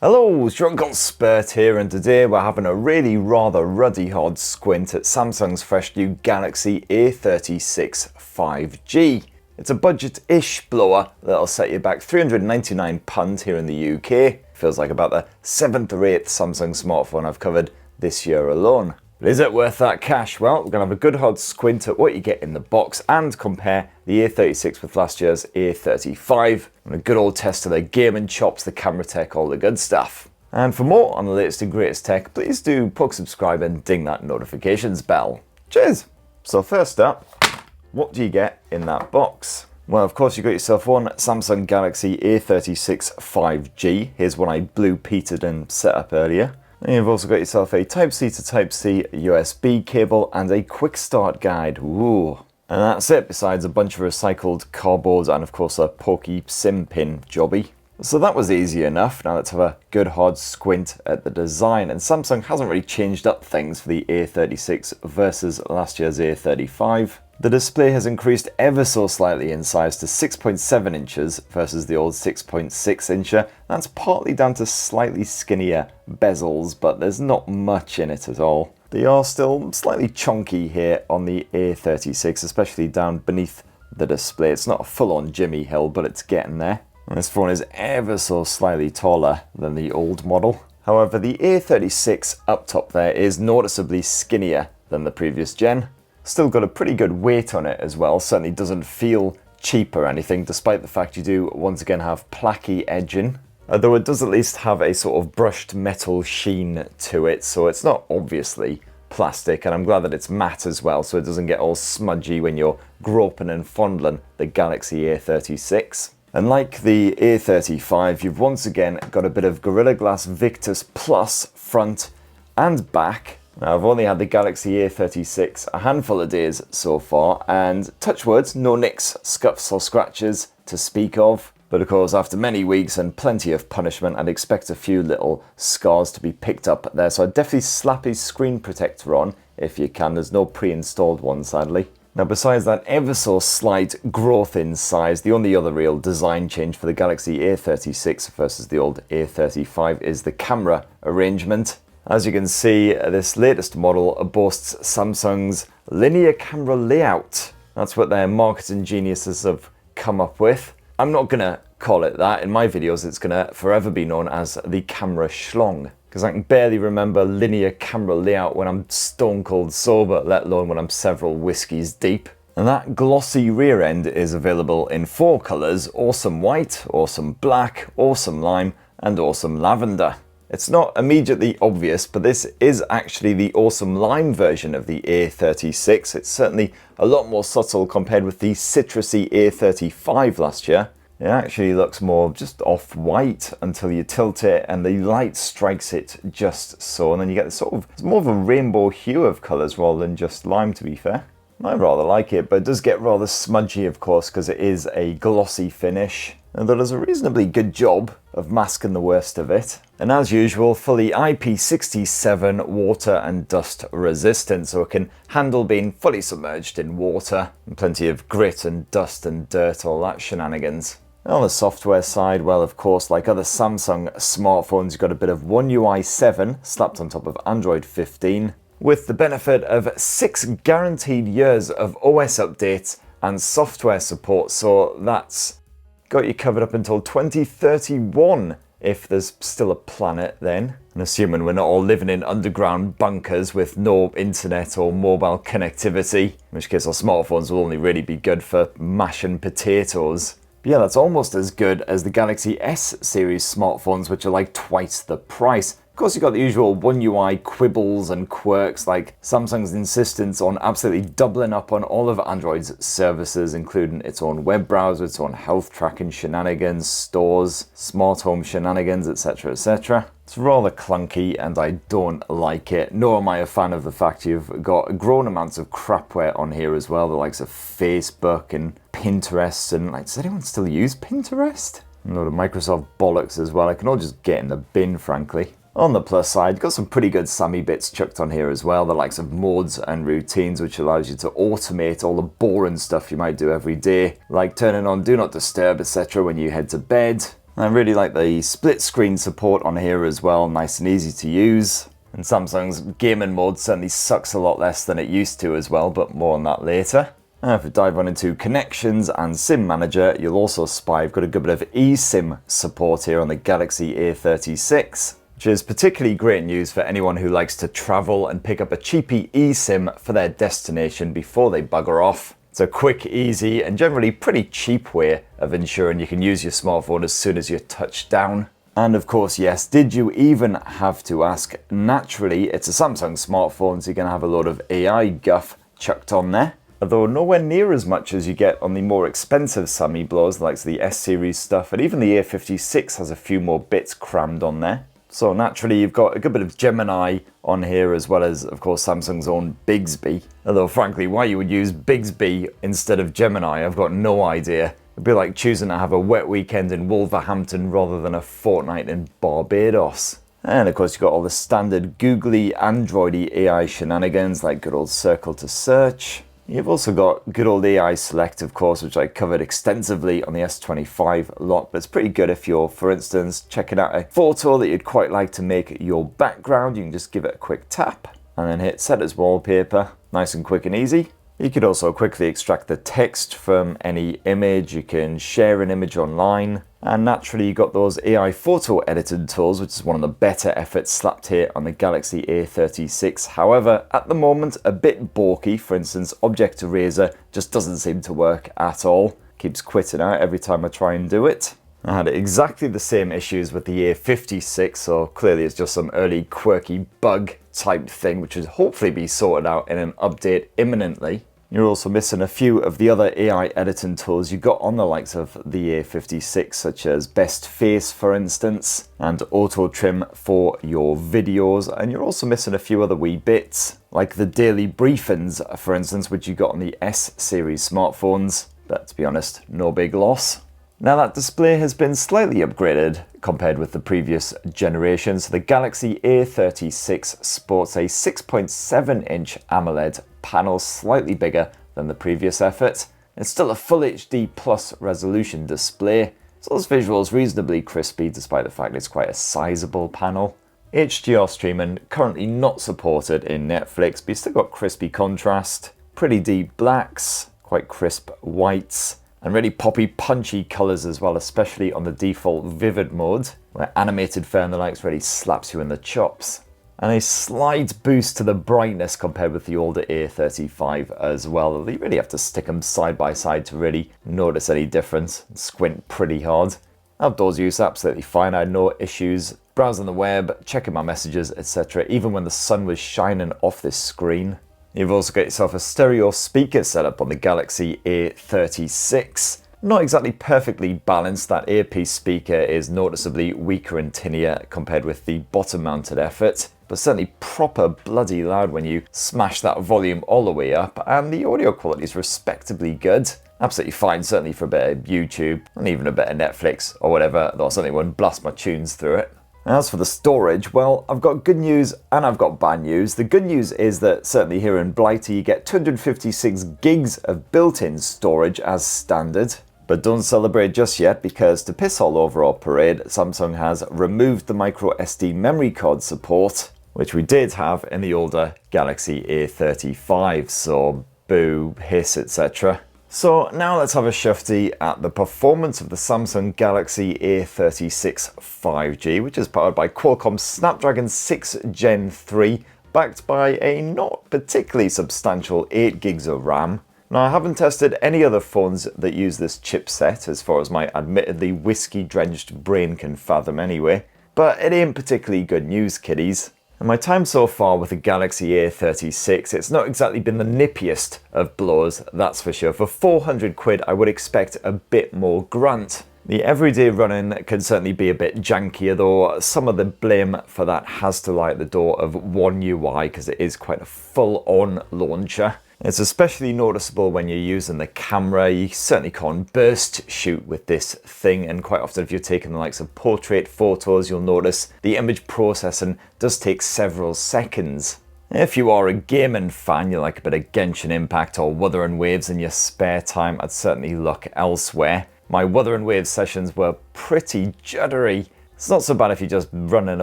Hello, it's your Uncle Spurt here, and today we're having a really rather ruddy hard squint at Samsung's fresh new Galaxy A36 5G. It's a budget-ish blower that'll set you back £399 here in the UK. Feels like about the 7th or 8th Samsung smartphone I've covered this year alone. But is it worth that cash? Well, we're going to have a good hard squint at what you get in the box and compare the A36 with last year's A35. And a good old test of the gaming chops, the camera tech, all the good stuff. And for more on the latest and greatest tech, please do subscribe and ding that notifications bell. Cheers! So first up, what do you get in that box? Well, of course, you got yourself one Samsung Galaxy A36 5G. Here's one I blue-peated and set up earlier. And you've also got yourself a Type-C to Type-C USB cable and a quick start guide. Ooh. And that's it, besides a bunch of recycled cardboard and of course a pokey SIM pin jobby. So that was easy enough. Now let's have a good hard squint at the design. And Samsung hasn't really changed up things for the A36 versus last year's A35. The display has increased ever so slightly in size to 6.7 inches versus the old 6.6 incher. That's partly down to slightly skinnier bezels, but there's not much in it at all. They are still slightly chunky here on the A36, especially down beneath the display. It's not a full-on Jimmy Hill, but it's getting there. And this phone is ever so slightly taller than the old model. However, the A36 up top there is noticeably skinnier than the previous gen. Still got a pretty good weight on it as well, certainly doesn't feel cheap or anything, despite the fact you do once again have placky edging. Though it does at least have a sort of brushed metal sheen to it, so it's not obviously plastic, and I'm glad that it's matte as well, so it doesn't get all smudgy when you're groping and fondling the Galaxy A36. And like the A35, you've once again got a bit of Gorilla Glass Victus Plus front and back. Now, I've only had the Galaxy A36 a handful of days so far, and touch words, no nicks, scuffs or scratches to speak of. But of course, after many weeks and plenty of punishment, I'd expect a few little scars to be picked up there, so I'd definitely slap his screen protector on if you can. There's no pre-installed one, sadly. Now, besides that ever so slight growth in size, the only other real design change for the Galaxy A36 versus the old A35 is the camera arrangement. As you can see, this latest model boasts Samsung's linear camera layout. That's what their marketing geniuses have come up with. I'm not gonna call it that. In my videos, it's gonna forever be known as the camera schlong, because I can barely remember linear camera layout when I'm stone cold sober, let alone when I'm several whiskeys deep. And that glossy rear end is available in 4 colors: awesome white, awesome black, awesome lime, and awesome lavender. It's not immediately obvious, but this is actually the awesome lime version of the A36. It's certainly a lot more subtle compared with the citrusy A35 last year. It actually looks more just off-white until you tilt it and the light strikes it just so, and then you get this sort of, it's more of a rainbow hue of colours rather than just lime, to be fair. I rather like it, but it does get rather smudgy, of course, because it is a glossy finish. And that does a reasonably good job of masking the worst of it. And as usual, fully IP67 water and dust resistant, so it can handle being fully submerged in water. And plenty of grit and dust and dirt, all that shenanigans. And on the software side, well, of course, like other Samsung smartphones, you've got a bit of OneUI 7 slapped on top of Android 15, with the benefit of 6 guaranteed years of OS updates and software support, so that's got you covered up until 2031, if there's still a planet then. And assuming we're not all living in underground bunkers with no internet or mobile connectivity, in which case our smartphones will only really be good for mashing potatoes. But yeah, that's almost as good as the Galaxy S series smartphones, which are like twice the price. Of course, you've got the usual OneUI quibbles and quirks, like Samsung's insistence on absolutely doubling up on all of Android's services, including its own web browser, its own health tracking shenanigans, stores, smart home shenanigans, etc, etc. It's rather clunky and I don't like it, nor am I a fan of the fact you've got grown amounts of crapware on here as well, the likes of Facebook and Pinterest, and like, does anyone still use Pinterest? A lot of Microsoft bollocks as well. I can all just get in the bin, frankly. On the plus side, got some pretty good Sammy bits chucked on here as well, the likes of modes and routines, which allows you to automate all the boring stuff you might do every day, like turning on Do Not Disturb, etc. when you head to bed. I really like the split screen support on here as well, nice and easy to use. And Samsung's gaming mode certainly sucks a lot less than it used to as well, but more on that later. Now if we dive on into connections and SIM manager, you'll also spy I've got a good bit of eSIM support here on the Galaxy A36, which is particularly great news for anyone who likes to travel and pick up a cheapy eSIM for their destination before they bugger off. It's a quick, easy, and generally pretty cheap way of ensuring you can use your smartphone as soon as you touch down. And of course, yes, did you even have to ask? Naturally, it's a Samsung smartphone, so you're going to have a load of AI guff chucked on there. Although nowhere near as much as you get on the more expensive Sammy blowers, like the S-series stuff, and even the A56 has a few more bits crammed on there. So naturally, you've got a good bit of Gemini on here, as well as, of course, Samsung's own Bixby. Although, frankly, why you would use Bixby instead of Gemini, I've got no idea. It'd be like choosing to have a wet weekend in Wolverhampton rather than a fortnight in Barbados. And, of course, you've got all the standard googly, Androidy AI shenanigans, like good old circle to search. You've also got good old AI Select, of course, which I covered extensively on the S25 lot, but it's pretty good if you're, for instance, checking out a photo that you'd quite like to make your background. You can just give it a quick tap and then hit set as wallpaper. Nice and quick and easy. You could also quickly extract the text from any image. You can share an image online. And naturally, you've got those AI photo editing tools, which is one of the better efforts slapped here on the Galaxy A36. However, at the moment, a bit bulky. For instance, Object Eraser just doesn't seem to work at all. Keeps quitting out every time I try and do it. I had exactly the same issues with the A56, so clearly it's just some early quirky bug type thing, which should hopefully be sorted out in an update imminently. You're also missing a few of the other AI editing tools you got on the likes of the A56, such as Best Face, for instance, and Auto Trim for your videos. And you're also missing a few other wee bits, like the daily briefings, for instance, which you got on the S-series smartphones. But to be honest, no big loss. Now that display has been slightly upgraded compared with the previous generation. So the Galaxy A36 sports a 6.7-inch AMOLED panel, slightly bigger than the previous effort. It's still a Full HD Plus resolution display, so this visual is reasonably crispy despite the fact it's quite a sizable panel. HDR streaming currently not supported in Netflix, but you still got crispy contrast, pretty deep blacks, quite crisp whites, and really poppy, punchy colours as well, especially on the default vivid mode, where animated fare and the likes really slaps you in the chops. And a slight boost to the brightness compared with the older A35 as well. You really have to stick them side by side to really notice any difference, and squint pretty hard. Outdoors use absolutely fine, I had no issues. Browsing the web, checking my messages, etc., even when the sun was shining off this screen. You've also got yourself a stereo speaker setup on the Galaxy A36. Not exactly perfectly balanced, that earpiece speaker is noticeably weaker and tinnier compared with the bottom mounted effort, but certainly proper bloody loud when you smash that volume all the way up, and the audio quality is respectably good. Absolutely fine, certainly for a bit of YouTube, and even a bit of Netflix or whatever, though I certainly wouldn't blast my tunes through it. As for the storage, well, I've got good news and I've got bad news. The good news is that certainly here in Blighty you get 256 gigs of built-in storage as standard. But don't celebrate just yet, because to piss all over our parade, Samsung has removed the microSD memory card support, which we did have in the older Galaxy A35, so boo, hiss, etc. So now let's have a shufty at the performance of the Samsung Galaxy A36 5G, which is powered by Qualcomm's Snapdragon 6 Gen 3, backed by a not particularly substantial 8 gigs of RAM. Now, I haven't tested any other phones that use this chipset, as far as my admittedly whiskey-drenched brain can fathom anyway, but it ain't particularly good news, kiddies. In my time so far with the Galaxy A36, it's not exactly been the nippiest of blows, that's for sure. For 400 quid, I would expect a bit more grunt. The everyday running can certainly be a bit jankier, though some of the blame for that has to lie at the door of OneUI, because it is quite a full-on launcher. It's especially noticeable when you're using the camera. You certainly can't burst shoot with this thing, and quite often if you're taking the likes of portrait photos, you'll notice the image processing does take several seconds. If you are a gaming fan, you like a bit of Genshin Impact or Wuthering Waves in your spare time, I'd certainly look elsewhere. my Wuthering Waves sessions were pretty juddery. It's not so bad if you're just running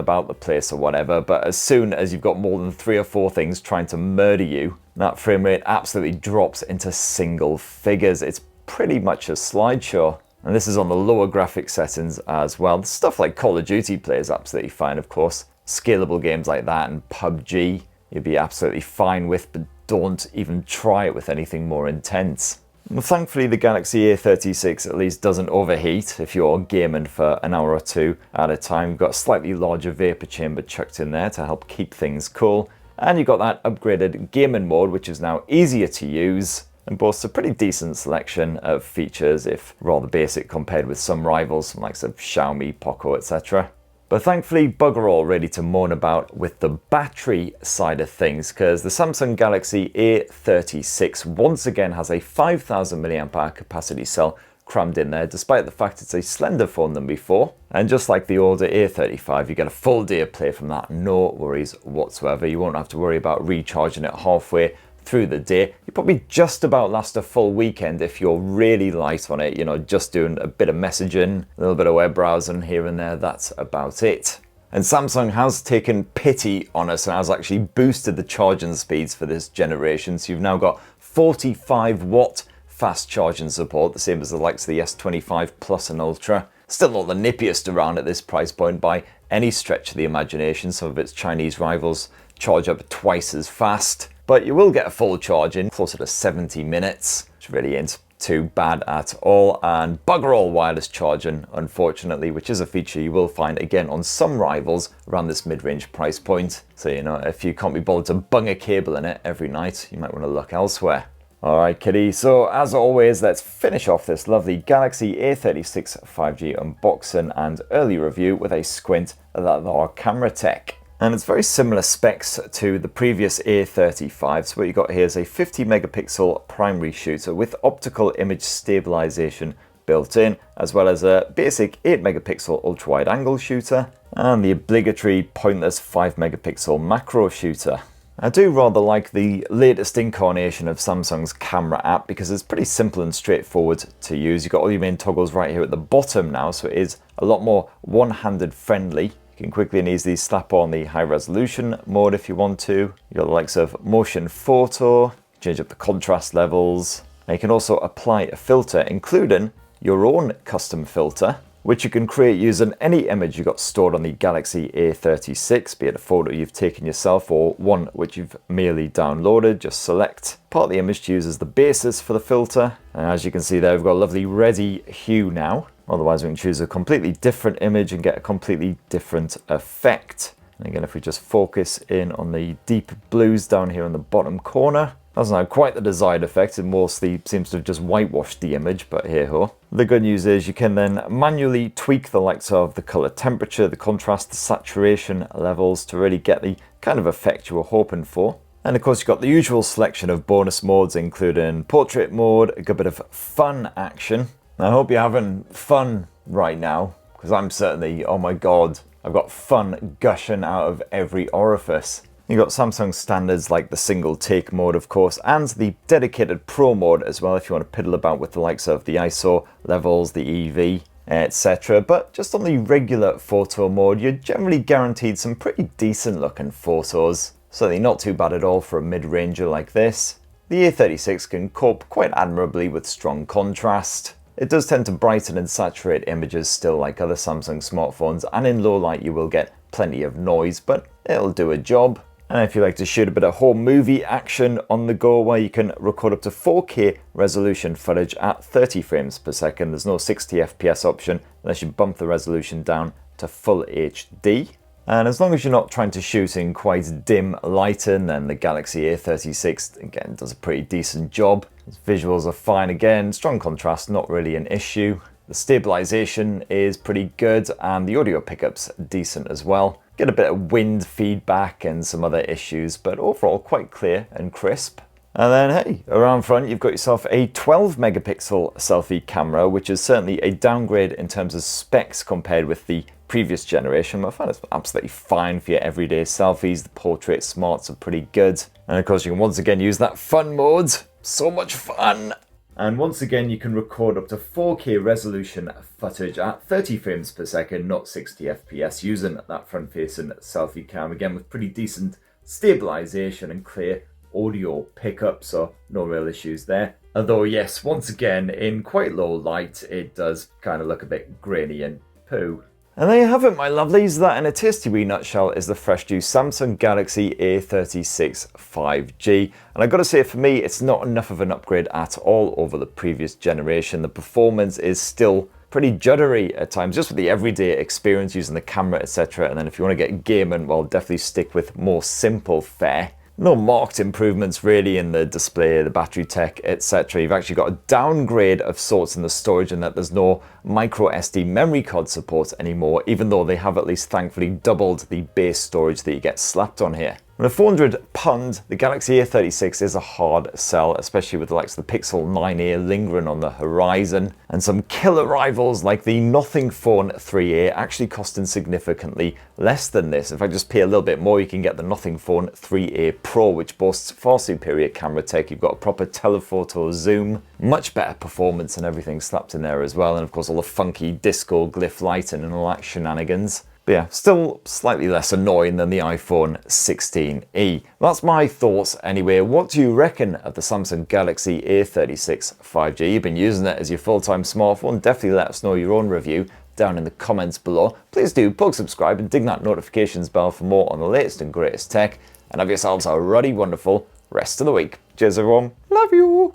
about the place or whatever, but as soon as you've got more than 3 or 4 things trying to murder you, that frame rate absolutely drops into single figures. It's pretty much a slideshow. And this is on the lower graphics settings as well. Stuff like Call of Duty plays absolutely fine, of course. Scalable games like that and PubG, you'd be absolutely fine with, but don't even try it with anything more intense. Well, thankfully the Galaxy A36 at least doesn't overheat if you're gaming for an hour or 2 at a time. You've got a slightly larger vapor chamber chucked in there to help keep things cool. And you've got that upgraded gaming mode, which is now easier to use and boasts a pretty decent selection of features, if rather basic compared with some rivals like Xiaomi, Poco, etc. But thankfully, bugger all really to moan about with the battery side of things, because the Samsung Galaxy A36 once again has a 5000 mAh capacity cell crammed in there, despite the fact it's a slender phone than before. And just like the older A35, you get a full day of play from that, no worries whatsoever. You won't have to worry about recharging it halfway through the day. You probably just about last a full weekend if you're really light on it, you know, just doing a bit of messaging, a little bit of web browsing here and there, that's about it. And Samsung has taken pity on us and has actually boosted the charging speeds for this generation. So you've now got 45 watt fast charging support, the same as the likes of the S25 Plus and Ultra. Still not the nippiest around at this price point by any stretch of the imagination. Some of its Chinese rivals charge up twice as fast. But you will get a full charge in closer to 70 minutes, which really ain't too bad at all. And bugger all wireless charging, unfortunately, which is a feature you will find again on some rivals around this mid-range price point. So, you know, if you can't be bothered to bung a cable in it every night, you might want to look elsewhere. Alright kitty, so as always, let's finish off this lovely Galaxy A36 5G unboxing and early review with a squint at our camera tech. And it's very similar specs to the previous A35. So what you got here is a 50 megapixel primary shooter with optical image stabilization built in, as well as a basic 8 megapixel ultra wide angle shooter and the obligatory pointless 5 megapixel macro shooter. I do rather like the latest incarnation of Samsung's camera app because it's pretty simple and straightforward to use. You've got all your main toggles right here at the bottom now, so it is a lot more one-handed friendly. You can quickly and easily slap on the high resolution mode if you want to. You've got the likes of motion photo, change up the contrast levels, and you can also apply a filter, including your own custom filter, which you can create using any image you got stored on the Galaxy A36, be it a photo you've taken yourself or one which you've merely downloaded. Just select part of the image to use as the basis for the filter. And as you can see there, we've got a lovely reddy hue now. Otherwise, we can choose a completely different image and get a completely different effect. And again, if we just focus in on the deep blues down here in the bottom corner, doesn't have quite the desired effect. It mostly seems to have just whitewashed the image, but here ho. The good news is you can then manually tweak the likes of the color temperature, the contrast, the saturation levels to really get the kind of effect you were hoping for. And of course, you've got the usual selection of bonus modes, including portrait mode, a good bit of fun action. I hope you're having fun right now, because I'm certainly, oh my god, I've got fun gushing out of every orifice. You've got Samsung standards like the single take mode, of course, and the dedicated pro mode as well if you want to piddle about with the likes of the ISO levels, the EV, etc. But just on the regular photo mode, you're generally guaranteed some pretty decent looking photos. Certainly not too bad at all for a mid-ranger like this. The A36 can cope quite admirably with strong contrast. It does tend to brighten and saturate images still like other Samsung smartphones, and in low light you will get plenty of noise, but it'll do a job. And if you like to shoot a bit of home movie action on the go, where you can record up to 4K resolution footage at 30 frames per second, there's no 60 FPS option unless you bump the resolution down to full HD. And as long as you're not trying to shoot in quite dim lighting, then the Galaxy A36 again does a pretty decent job. Its visuals are fine again, strong contrast not really an issue. The stabilization is pretty good and the audio pickup's decent as well. Get a bit of wind feedback and some other issues, but overall quite clear and crisp. And then hey, around front you've got yourself a 12 megapixel selfie camera, which is certainly a downgrade in terms of specs compared with the previous generation, but I find it's absolutely fine for your everyday selfies. The portrait smarts are pretty good. And of course you can once again use that fun mode. So much fun! And once again, you can record up to 4K resolution footage at 30 frames per second, not 60 FPS, using that front-facing selfie cam, again with pretty decent stabilization and clear audio pickup, so no real issues there. Although yes, once again, in quite low light, it does kind of look a bit grainy and poo. And there you have it, my lovelies. That in a tasty wee nutshell is the fresh new Samsung Galaxy A36 5G. And I've got to say, for me, it's not enough of an upgrade at all over the previous generation. The performance is still pretty juddery at times, just with the everyday experience using the camera, etc. And then if you want to get gaming, well, definitely stick with more simple fare. No marked improvements really in the display, the battery tech, etc. You've actually got a downgrade of sorts in the storage in that there's no microSD memory card support anymore, even though they have at least thankfully doubled the base storage that you get slapped on here. And at £400, the Galaxy A36 is a hard sell, especially with the likes of the Pixel 9a lingering on the horizon, and some killer rivals like the Nothing Phone 3a actually costing significantly less than this. If I just pay a little bit more, you can get the Nothing Phone 3a Pro, which boasts far superior camera tech. You've got a proper telephoto zoom, much better performance and everything slapped in there as well, and of course all the funky disco glyph lighting and all that shenanigans. But yeah, still slightly less annoying than the iPhone 16e. That's my thoughts anyway. What do you reckon of the Samsung Galaxy A36 5G? You've been using it as your full-time smartphone. Definitely let us know your own review down in the comments below. Please do plug subscribe and ding that notifications bell for more on the latest and greatest tech. And have yourselves a ruddy wonderful rest of the week. Cheers everyone. Love you.